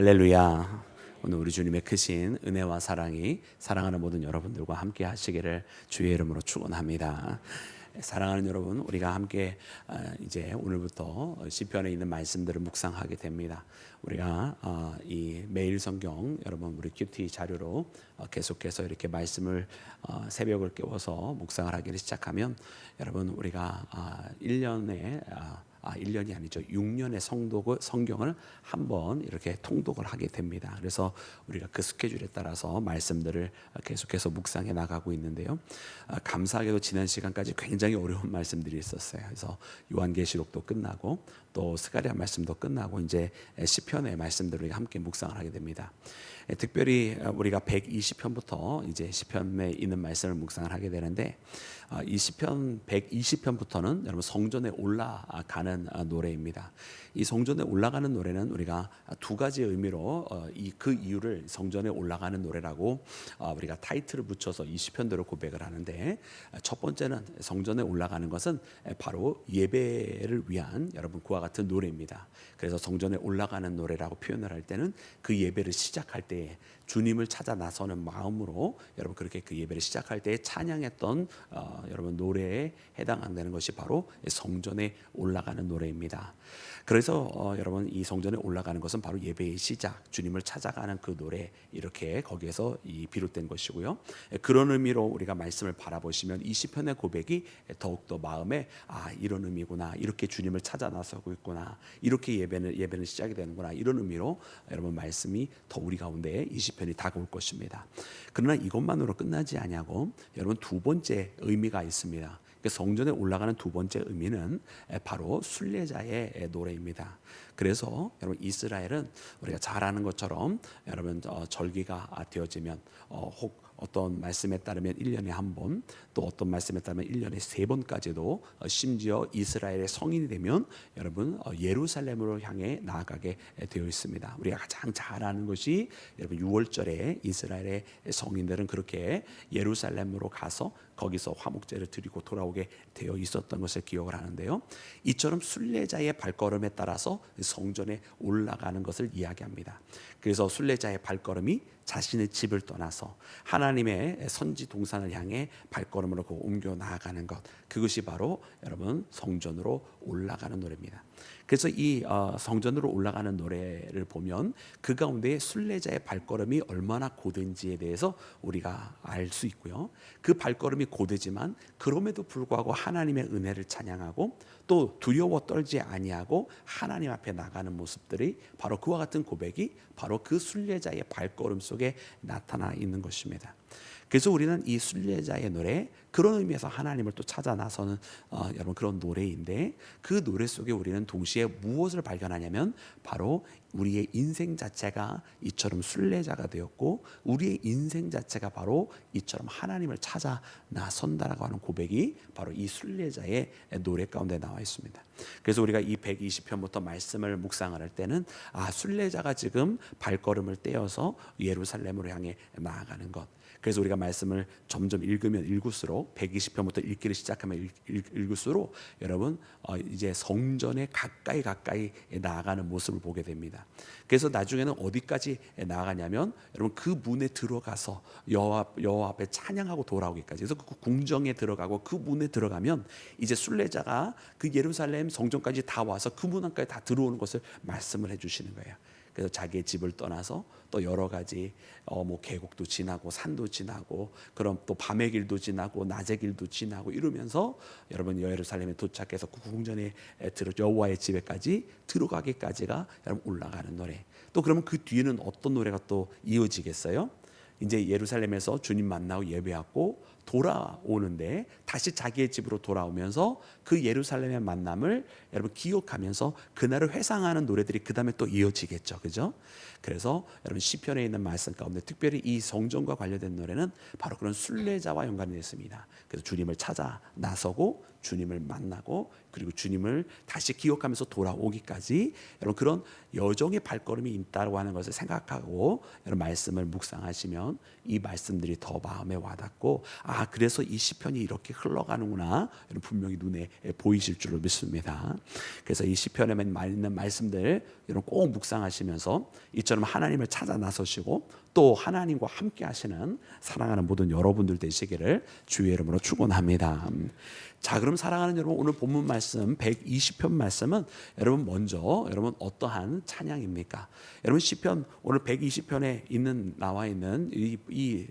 할렐루야. 오늘 우리 주님의 크신 은혜와 사랑이 사랑하는 모든 여러분들과 함께 하시기를 주의 이름으로 축원합니다. 사랑하는 여러분, 우리가 함께 이제 오늘부터 시편에 있는 말씀들을 묵상하게 됩니다. 우리가 이 매일 성경 여러분 우리 큐티 자료로 계속해서 이렇게 말씀을 새벽을 깨워서 묵상을 하기를 시작하면 여러분 우리가 1년에 1년이 아니죠. 6년의 성경을 한번 이렇게 통독을 하게 됩니다. 그래서 우리가 그 스케줄에 따라서 말씀들을 계속해서 묵상해 나가고 있는데요. 감사하게도 지난 시간까지 굉장히 어려운 말씀들이 있었어요. 그래서 요한계시록도 끝나고 또 스가랴 말씀도 끝나고 이제 시편의 말씀들을 함께 묵상을 하게 됩니다. 특별히 우리가 120편부터 이제 시편에 있는 말씀을 묵상을 하게 되는데 이 시편 120편부터는 여러분 성전에 올라가는 노래입니다. 이 성전에 올라가는 노래는 우리가 두 가지 의미로 그 이유를 성전에 올라가는 노래라고 우리가 타이틀을 붙여서 이 시편대로 고백을 하는데, 첫 번째는 성전에 올라가는 것은 바로 예배를 위한 여러분 그와 같은 노래입니다. 그래서 성전에 올라가는 노래라고 표현을 할 때는 그 예배를 시작할 때 주님을 찾아 나서는 마음으로 여러분 그렇게 그 예배를 시작할 때 찬양했던 여러분 노래에 해당되는 것이 바로 성전에 올라가는 노래입니다. 그래서 여러분 이 성전에 올라가는 것은 바로 예배의 시작, 주님을 찾아가는 그 노래, 이렇게 거기에서 비롯된 것이고요. 그런 의미로 우리가 말씀을 바라보시면 이 시편의 고백이 더욱더 마음에 이런 의미구나, 이렇게 주님을 찾아 나서고 있구나, 이렇게 예배는 시작이 되는구나, 이런 의미로 여러분 말씀이 더 우리 가운데 이 시편이 다가올 것입니다. 그러나 이것만으로 끝나지 아니하고 여러분 두 번째 의미가 있습니다. 성전에 올라가는 두 번째 의미는 바로 순례자의 노래입니다. 그래서 여러분 이스라엘은 우리가 잘 아는 것처럼 여러분 절기가 되어지면 혹 어떤 말씀에 따르면 1년에 한 번, 또 어떤 말씀에 따르면 1년에 3번까지도 심지어 이스라엘의 성인이 되면 여러분 예루살렘으로 향해 나아가게 되어 있습니다. 우리가 가장 잘 아는 것이 여러분 6월절에 이스라엘의 성인들은 그렇게 예루살렘으로 가서 거기서 화목제를 드리고 돌아오게 되어 있었던 것을 기억을 하는데요. 이처럼 순례자의 발걸음에 따라서 성전에 올라가는 것을 이야기합니다. 그래서 순례자의 발걸음이 자신의 집을 떠나서 하나님의 선지 동산을 향해 발걸음으로 옮겨 나아가는 것, 그것이 바로 여러분 성전으로 올라가는 노래입니다. 그래서 이 성전으로 올라가는 노래를 보면 그 가운데 순례자의 발걸음이 얼마나 고된지에 대해서 우리가 알 수 있고요. 그 발걸음이 고되지만 그럼에도 불구하고 하나님의 은혜를 찬양하고 또 두려워 떨지 아니하고 하나님 앞에 나가는 모습들이 바로 그와 같은 고백이 바로 그 순례자의 발걸음 속에 나타나 있는 것입니다. 그래서 우리는 이 순례자의 노래, 그런 의미에서 하나님을 또 찾아 나서는 여러분 그런 노래인데, 그 노래 속에 우리는 동시에 무엇을 발견하냐면 바로 우리의 인생 자체가 이처럼 순례자가 되었고 우리의 인생 자체가 바로 이처럼 하나님을 찾아 나선다라고 하는 고백이 바로 이 순례자의 노래 가운데 나와 있습니다. 그래서 우리가 이 120편부터 말씀을 묵상을 할 때는 순례자가 지금 발걸음을 떼어서 예루살렘으로 향해 나아가는 것, 그래서 우리가 말씀을 점점 읽으면 읽을수록 120편부터 읽기를 시작하면 읽을수록 여러분 이제 성전에 가까이 나아가는 모습을 보게 됩니다. 그래서 나중에는 어디까지 나아가냐면 여러분 그 문에 들어가서 여호와 앞에 찬양하고 돌아오기까지, 그래서 그 궁정에 들어가고 그 문에 들어가면 이제 순례자가 그 예루살렘 성전까지 다 와서 그 문 안까지 다 들어오는 것을 말씀을 해주시는 거예요. 그래서 자기의 집을 떠나서 또 여러 가지 계곡도 지나고 산도 지나고 그럼 또 밤의 길도 지나고 낮의 길도 지나고 이러면서 여러분 예루살렘에 도착해서 그 궁전에 여호와의 집에까지 들어가기까지가 여러분 올라가는 노래. 또 그러면 그 뒤에는 어떤 노래가 또 이어지겠어요? 이제 예루살렘에서 주님 만나고 예배하고 돌아오는데 다시 자기의 집으로 돌아오면서 그 예루살렘의 만남을 여러분 기억하면서 그날을 회상하는 노래들이 그 다음에 또 이어지겠죠, 그죠? 그래서 여러분 시편에 있는 말씀 가운데 특별히 이 성전과 관련된 노래는 바로 그런 순례자와 연관이 됐습니다. 그래서 주님을 찾아 나서고 주님을 만나고 그리고 주님을 다시 기억하면서 돌아오기까지 여러분 그런 여정의 발걸음이 있다고 하는 것을 생각하고 여러분 말씀을 묵상하시면 이 말씀들이 더 마음에 와닿고 그래서 이 시편이 이렇게 흘러가는구나 여러분 분명히 눈에 보이실 줄로 믿습니다. 그래서 이 시편에 있는 말씀들 여러분 꼭 묵상하시면서 이처럼 하나님을 찾아 나서시고 또 하나님과 함께 하시는 사랑하는 모든 여러분들 되시기를 주의 이름으로 축원합니다. 자, 그럼 사랑하는 여러분, 오늘 본문 말씀 120편 말씀은 여러분 먼저 여러분 어떠한 찬양입니까? 여러분 시편 오늘 120편에 나와 있는 이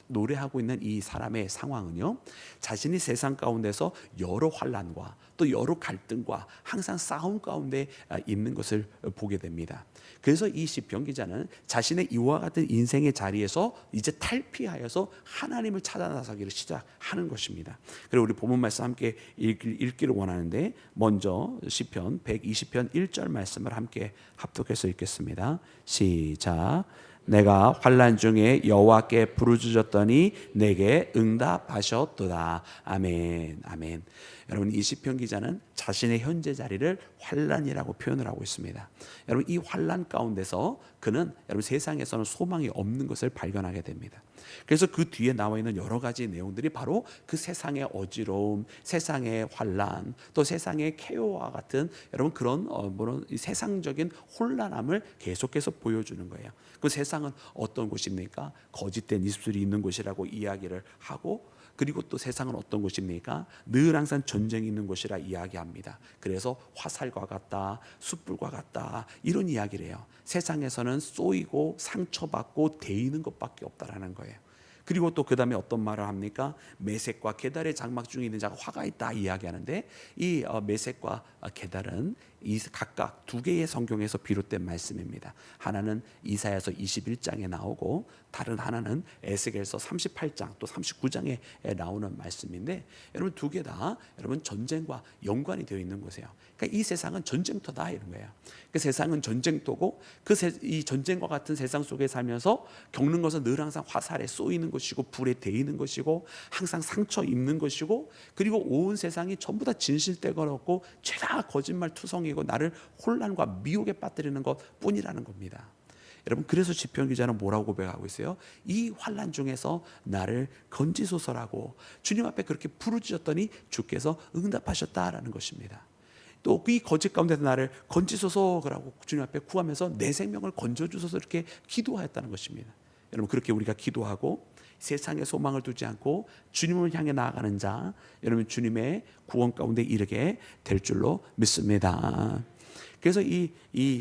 노래하고 있는 이 사람의 상황은요, 자신이 세상 가운데서 여러 환난과 또 여러 갈등과 항상 싸움 가운데 있는 것을 보게 됩니다. 그래서 이 시편 기자는 자신의 이와 같은 인생의 자리에서 이제 탈피하여서 하나님을 찾아 나서기를 시작하는 것입니다. 그리고 우리 본문 말씀 함께 읽기를 원하는데, 먼저 시편 120편 1절 말씀을 함께 합독해서 읽겠습니다. 시작. 내가 환난 중에 여호와께 부르짖었더니 내게 응답하셨도다. 아멘. 아멘. 여러분 이 시편 기자는 자신의 현재 자리를 환난이라고 표현을 하고 있습니다. 여러분 이 환난 가운데서 그는 여러분 세상에서는 소망이 없는 것을 발견하게 됩니다. 그래서 그 뒤에 나와 있는 여러 가지 내용들이 바로 그 세상의 어지러움, 세상의 환난, 또 세상의 케어와 같은 여러분 그런 세상적인 혼란함을 계속해서 보여주는 거예요. 그 세상은 어떤 곳입니까? 거짓된 입술이 있는 곳이라고 이야기를 하고, 그리고 또 세상은 어떤 곳입니까? 늘 항상 전쟁이 있는 곳이라 이야기합니다. 그래서 화살과 같다, 숯불과 같다 이런 이야기를 해요. 세상에서는 쏘이고 상처받고 데이는 것밖에 없다라는 거예요. 그리고 또 그 다음에 어떤 말을 합니까? 메색과 게달의 장막 중에 있는 자가 화가 있다 이야기하는데, 이 메색과 게달은 이 각각 두 개의 성경에서 비롯된 말씀입니다. 하나는 이사야서 21장에 나오고 다른 하나는 에스겔서 38장 또 39장에 나오는 말씀인데, 여러분 두 개 다 여러분 전쟁과 연관이 되어 있는 곳이에요. 그러니까 이 세상은 전쟁터다 이런 거예요. 그 세상은 전쟁터고 이 전쟁과 같은 세상 속에 살면서 겪는 것은 늘 항상 화살에 쏘이는 것이고 불에 데이는 것이고 항상 상처 입는 것이고, 그리고 온 세상이 전부 다 진실되거롭고 죄다 거짓말 투성이고 나를 혼란과 미혹에 빠뜨리는 것뿐이라는 겁니다. 여러분 그래서 시편 기자는 뭐라고 고백하고 있어요? 이 환난 중에서 나를 건지소서라고 주님 앞에 그렇게 부르짖었더니 주께서 응답하셨다라는 것입니다. 또 이 거짓 가운데서 나를 건지소서라고 주님 앞에 구하면서 내 생명을 건져주소서 이렇게 기도하였다는 것입니다. 여러분 그렇게 우리가 기도하고 세상에 소망을 두지 않고 주님을 향해 나아가는 자, 여러분 주님의 구원 가운데 이르게 될 줄로 믿습니다. 그래서 이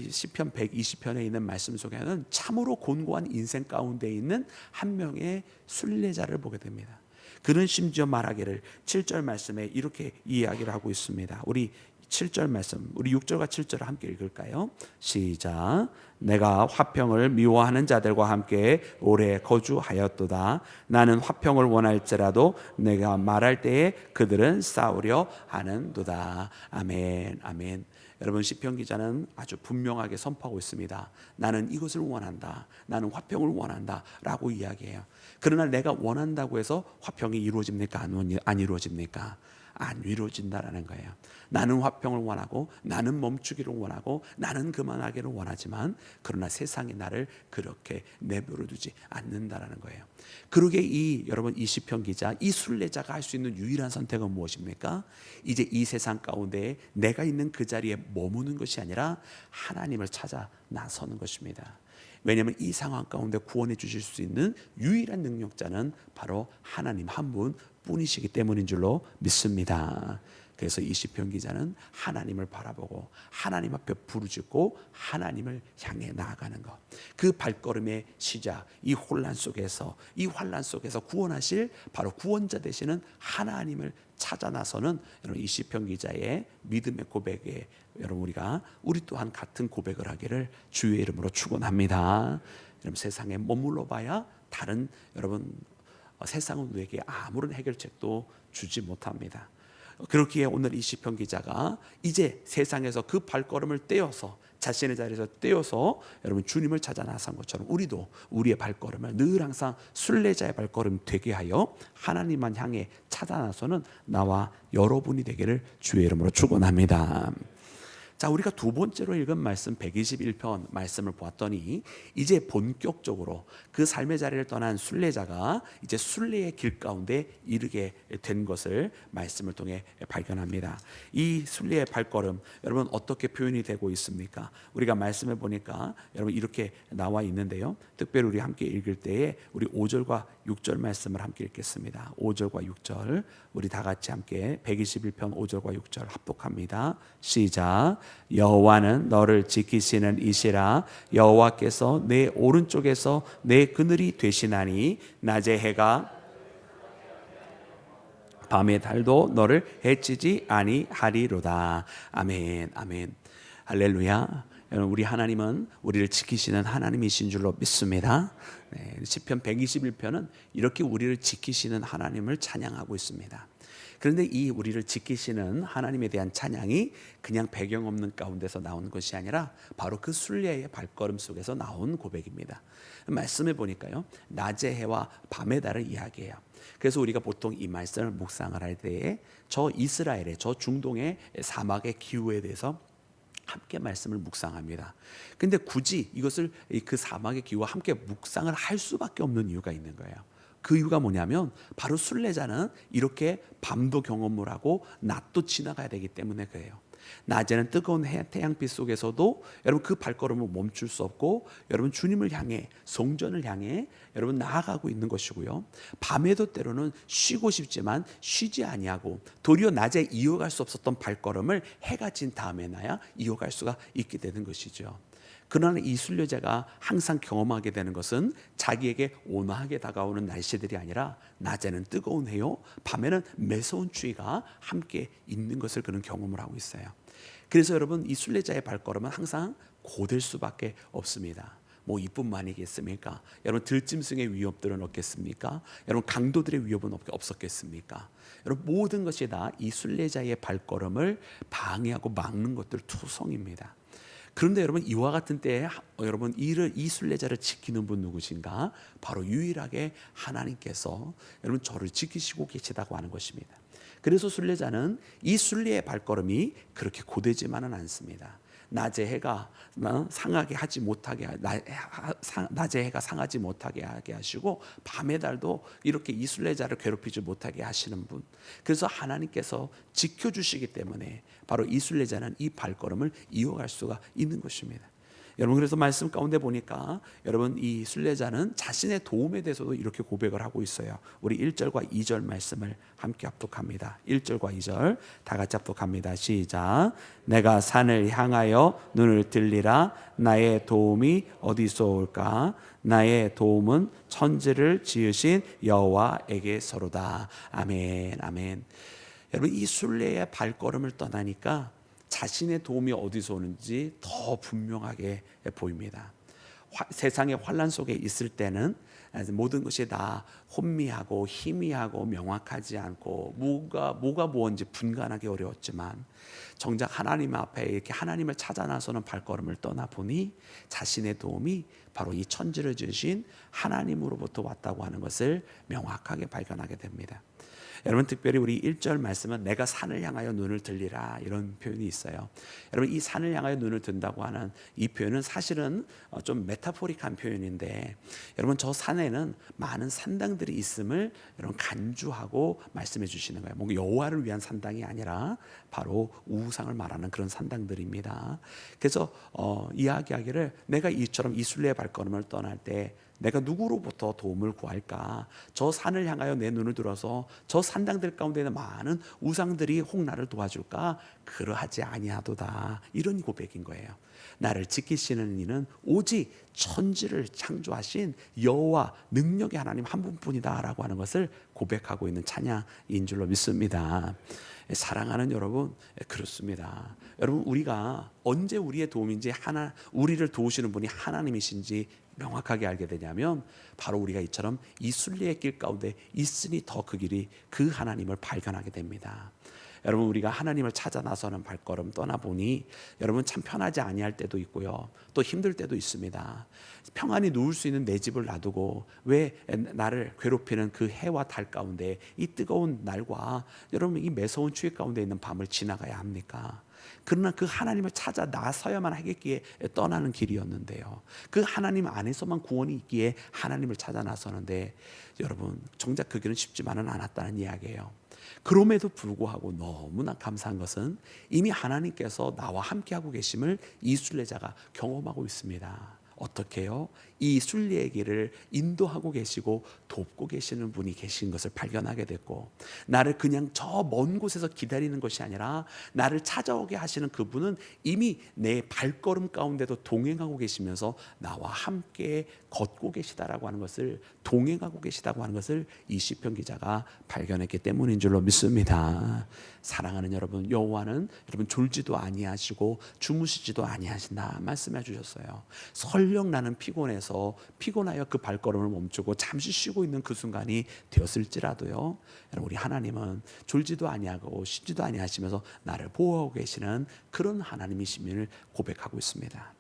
시편 120편에 있는 말씀 속에는 참으로 곤고한 인생 가운데 있는 한 명의 순례자를 보게 됩니다. 그는 심지어 말하기를 7절 말씀에 이렇게 이야기를 하고 있습니다. 우리 7절 말씀, 우리 6절과 7절을 함께 읽을까요? 시작. 내가 화평을 미워하는 자들과 함께 오래 거주하였도다. 나는 화평을 원할지라도 내가 말할 때에 그들은 싸우려 하는도다. 아멘. 아멘. 여러분 시편 기자는 아주 분명하게 선포하고 있습니다. 나는 이것을 원한다. 나는 화평을 원한다 라고 이야기해요. 그러나 내가 원한다고 해서 화평이 이루어집니까? 안 이루어집니까? 안 이루어진다라는 거예요. 나는 화평을 원하고 나는 멈추기를 원하고 나는 그만하기를 원하지만 그러나 세상이 나를 그렇게 내버려 두지 않는다라는 거예요. 그러게 여러분 이 시편 기자, 이 순례자가 할 수 있는 유일한 선택은 무엇입니까? 이제 이 세상 가운데 내가 있는 그 자리에 머무는 것이 아니라 하나님을 찾아 나서는 것입니다. 왜냐하면 이 상황 가운데 구원해 주실 수 있는 유일한 능력자는 바로 하나님 한 분 뿐이시기 때문인 줄로 믿습니다. 그래서 이 시편 기자는 하나님을 바라보고 하나님 앞에 부르짖고 하나님을 향해 나아가는 것, 그 발걸음의 시작, 이 혼란 속에서 이 환난 속에서 구원하실 바로 구원자 되시는 하나님을 찾아 나서는 여러분 이 시편 기자의 믿음의 고백에 여러분 우리 또한 같은 고백을 하기를 주의 이름으로 축원합니다. 여러분 세상에 머물러 봐야 다른 여러분 세상은 우리에게 아무런 해결책도 주지 못합니다. 그렇기에 오늘 이 시편 기자가 이제 세상에서 그 발걸음을 떼어서 자신의 자리에서 떼어서 여러분 주님을 찾아 나선 것처럼 우리도 우리의 발걸음을 늘 항상 순례자의 발걸음 되게 하여 하나님만 향해 찾아 나서는 나와 여러분이 되기를 주의 이름으로 축원합니다. 자, 우리가 두 번째로 읽은 말씀 121편 말씀을 보았더니 이제 본격적으로 그 삶의 자리를 떠난 순례자가 이제 순례의 길 가운데 이르게 된 것을 말씀을 통해 발견합니다. 이 순례의 발걸음 여러분 어떻게 표현이 되고 있습니까? 우리가 말씀을 보니까 여러분 이렇게 나와 있는데요. 특별히 우리 함께 읽을 때에 우리 5절과 6절 말씀을 함께 읽겠습니다. 5절과 6절 우리 다 같이 함께 121편 5절과 6절 합독합니다. 시작. 여호와는 너를 지키시는 이시라. 여호와께서 내 오른쪽에서 내 그늘이 되시나니 낮의 해가 밤의 달도 너를 해치지 아니하리로다. 아멘, 아멘, 할렐루야. 여러분 우리 하나님은 우리를 지키시는 하나님이신 줄로 믿습니다. 네, 시편 121편은 이렇게 우리를 지키시는 하나님을 찬양하고 있습니다. 그런데 이 우리를 지키시는 하나님에 대한 찬양이 그냥 배경 없는 가운데서 나온 것이 아니라 바로 그 순례의 발걸음 속에서 나온 고백입니다. 말씀해 보니까요, 낮의 해와 밤의 달을 이야기해요. 그래서 우리가 보통 이 말씀을 묵상을 할 때에 저 이스라엘의 저 중동의 사막의 기후에 대해서 함께 말씀을 묵상합니다. 근데 굳이 이것을 그 사막의 기후와 함께 묵상을 할 수밖에 없는 이유가 있는 거예요. 그 이유가 뭐냐면 바로 순례자는 이렇게 밤도 경험을 하고 낮도 지나가야 되기 때문에 그래요. 낮에는 뜨거운 태양빛 속에서도 여러분 그 발걸음을 멈출 수 없고 여러분 주님을 향해 성전을 향해 여러분 나아가고 있는 것이고요. 밤에도 때로는 쉬고 싶지만 쉬지 아니하고 도리어 낮에 이어갈 수 없었던 발걸음을 해가 진 다음에 나야 이어갈 수가 있게 되는 것이죠. 그러나 이 순례자가 항상 경험하게 되는 것은 자기에게 온화하게 다가오는 날씨들이 아니라 낮에는 뜨거운 해요, 밤에는 매서운 추위가 함께 있는 것을 그는 경험을 하고 있어요. 그래서 여러분 이 순례자의 발걸음은 항상 고될 수밖에 없습니다. 뭐 이뿐만이겠습니까? 여러분 들짐승의 위협들은 없겠습니까? 여러분 강도들의 위협은 없었겠습니까? 여러분 모든 것이 다 이 순례자의 발걸음을 방해하고 막는 것들 투성입니다. 그런데 여러분 이와 같은 때에 여러분 이 순례자를 지키는 분 누구신가? 바로 유일하게 하나님께서 여러분 저를 지키시고 계시다고 하는 것입니다. 그래서 순례자는 이 순례의 발걸음이 그렇게 고되지만은 않습니다. 낮의 해가 상하게 하지 못하게 낮의 해가 상하지 못하게 하게 하시고 밤의 달도 이렇게 이 순례자를 괴롭히지 못하게 하시는 분. 그래서 하나님께서 지켜주시기 때문에 바로 이 순례자는 이 발걸음을 이어갈 수가 있는 것입니다. 여러분 그래서 말씀 가운데 보니까 여러분 이 순례자는 자신의 도움에 대해서도 이렇게 고백을 하고 있어요. 우리 1절과 2절 말씀을 함께 합독합니다. 1절과 2절 다 같이 합독합니다. 시작. 내가 산을 향하여 눈을 들리라. 나의 도움이 어디서 올까? 나의 도움은 천지를 지으신 여호와에게서로다. 아멘, 아멘. 여러분 이 순례의 발걸음을 떠나니까 자신의 도움이 어디서 오는지 더 분명하게 보입니다. 세상의 환란 속에 있을 때는 모든 것이 다 혼미하고 희미하고 명확하지 않고 뭐가 뭔지 분간하기 어려웠지만 정작 하나님 앞에 이렇게 하나님을 찾아 나서는 발걸음을 떠나 보니 자신의 도움이 바로 이 천지를 지으신 하나님으로부터 왔다고 하는 것을 명확하게 발견하게 됩니다. 여러분 특별히 우리 1절 말씀은 내가 산을 향하여 눈을 들리라 이런 표현이 있어요. 여러분 이 산을 향하여 눈을 든다고 하는 이 표현은 사실은 좀 메타포릭한 표현인데 여러분 저 산에는 많은 산당들이 있음을 여러분 간주하고 말씀해 주시는 거예요. 뭔가 여호와를 위한 산당이 아니라 바로 우상을 말하는 그런 산당들입니다. 그래서 이야기하기를 내가 이처럼 이 순례의 발걸음을 떠날 때 내가 누구로부터 도움을 구할까? 저 산을 향하여 내 눈을 들어서 저 산당들 가운데 있는 많은 우상들이 혹 나를 도와줄까? 그러하지 아니하도다. 이런 고백인 거예요. 나를 지키시는 이는 오직 천지를 창조하신 여호와 능력의 하나님 한 분뿐이다라고 하는 것을 고백하고 있는 찬양인 줄로 믿습니다. 사랑하는 여러분, 그렇습니다. 여러분 우리가 언제 우리의 도움인지 우리를 도우시는 분이 하나님이신지 명확하게 알게 되냐면 바로 우리가 이처럼 이 순례의 길 가운데 있으니 더 그 길이 그 하나님을 발견하게 됩니다. 여러분 우리가 하나님을 찾아 나서는 발걸음 떠나보니 여러분 참 편하지 아니할 때도 있고요, 또 힘들 때도 있습니다. 평안히 누울 수 있는 내 집을 놔두고 왜 나를 괴롭히는 그 해와 달 가운데 이 뜨거운 날과 여러분 이 매서운 추위 가운데 있는 밤을 지나가야 합니까? 그러나 그 하나님을 찾아 나서야만 하겠기에 떠나는 길이었는데요, 그 하나님 안에서만 구원이 있기에 하나님을 찾아 나서는데 여러분 정작 그 길은 쉽지만은 않았다는 이야기예요. 그럼에도 불구하고 너무나 감사한 것은 이미 하나님께서 나와 함께하고 계심을 이 순례자가 경험하고 있습니다. 어떻게요? 이 순례의 길을 인도하고 계시고 돕고 계시는 분이 계신 것을 발견하게 됐고, 나를 그냥 저 먼 곳에서 기다리는 것이 아니라 나를 찾아오게 하시는 그분은 이미 내 발걸음 가운데도 동행하고 계시면서 나와 함께 걷고 계시다라고 하는 것을, 동행하고 계시다고 하는 것을 이 시편 기자가 발견했기 때문인 줄로 믿습니다. 사랑하는 여러분, 여호와는 여러분 졸지도 아니하시고 주무시지도 아니하신다 말씀해 주셨어요. 설령 나는 피곤하여 그 발걸음을 멈추고 잠시 쉬고 있는 그 순간이 되었을지라도요, 여러분 우리 하나님은 졸지도 아니하고 쉬지도 아니하시면서 나를 보호하고 계시는 그런 하나님이심을 고백하고 있습니다.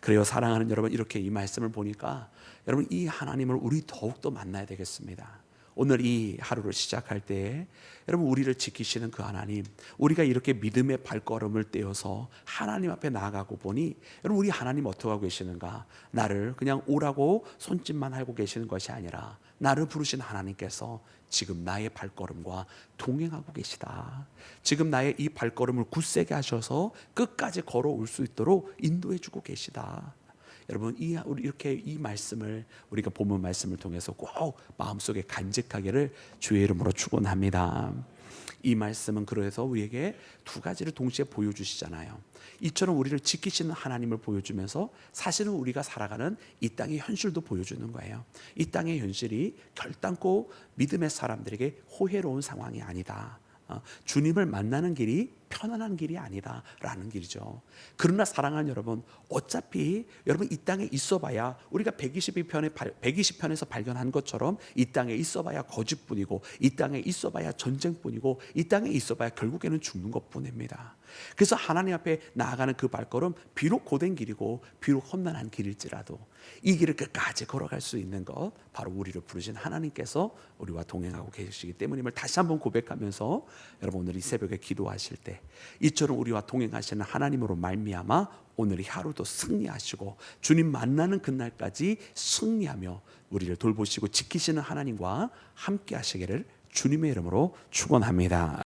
그래요, 사랑하는 여러분, 이렇게 이 말씀을 보니까 여러분 이 하나님을 우리 더욱더 만나야 되겠습니다. 오늘 이 하루를 시작할 때에 여러분 우리를 지키시는 그 하나님, 우리가 이렇게 믿음의 발걸음을 떼어서 하나님 앞에 나아가고 보니 여러분 우리 하나님 어떻게 하고 계시는가? 나를 그냥 오라고 손짓만 하고 계시는 것이 아니라 나를 부르신 하나님께서 지금 나의 발걸음과 동행하고 계시다. 지금 나의 이 발걸음을 굳세게 하셔서 끝까지 걸어올 수 있도록 인도해 주고 계시다. 여러분 우리 이렇게 이 말씀을 우리가 본문 말씀을 통해서 꼭 마음속에 간직하기를 주의 이름으로 축원합니다. 이 말씀은 그래서 우리에게 두 가지를 동시에 보여주시잖아요. 이처럼 우리를 지키시는 하나님을 보여주면서 사실은 우리가 살아가는 이 땅의 현실도 보여주는 거예요. 이 땅의 현실이 결단코 믿음의 사람들에게 호혜로운 상황이 아니다. 주님을 만나는 길이 편안한 길이 아니다라는 길이죠. 그러나 사랑하는 여러분, 어차피 여러분 이 땅에 있어봐야 우리가 120편에서 발견한 것처럼 이 땅에 있어봐야 거짓뿐이고, 이 땅에 있어봐야 전쟁뿐이고, 이 땅에 있어봐야 결국에는 죽는 것뿐입니다. 그래서 하나님 앞에 나아가는 그 발걸음, 비록 고된 길이고 비록 험난한 길일지라도 이 길을 끝까지 걸어갈 수 있는 것, 바로 우리를 부르신 하나님께서 우리와 동행하고 계시기 때문임을 다시 한번 고백하면서 여러분 오늘 이 새벽에 기도하실 때 이처럼 우리와 동행하시는 하나님으로 말미암아 오늘 이 하루도 승리하시고 주님 만나는 그날까지 승리하며 우리를 돌보시고 지키시는 하나님과 함께 하시기를 주님의 이름으로 축원합니다.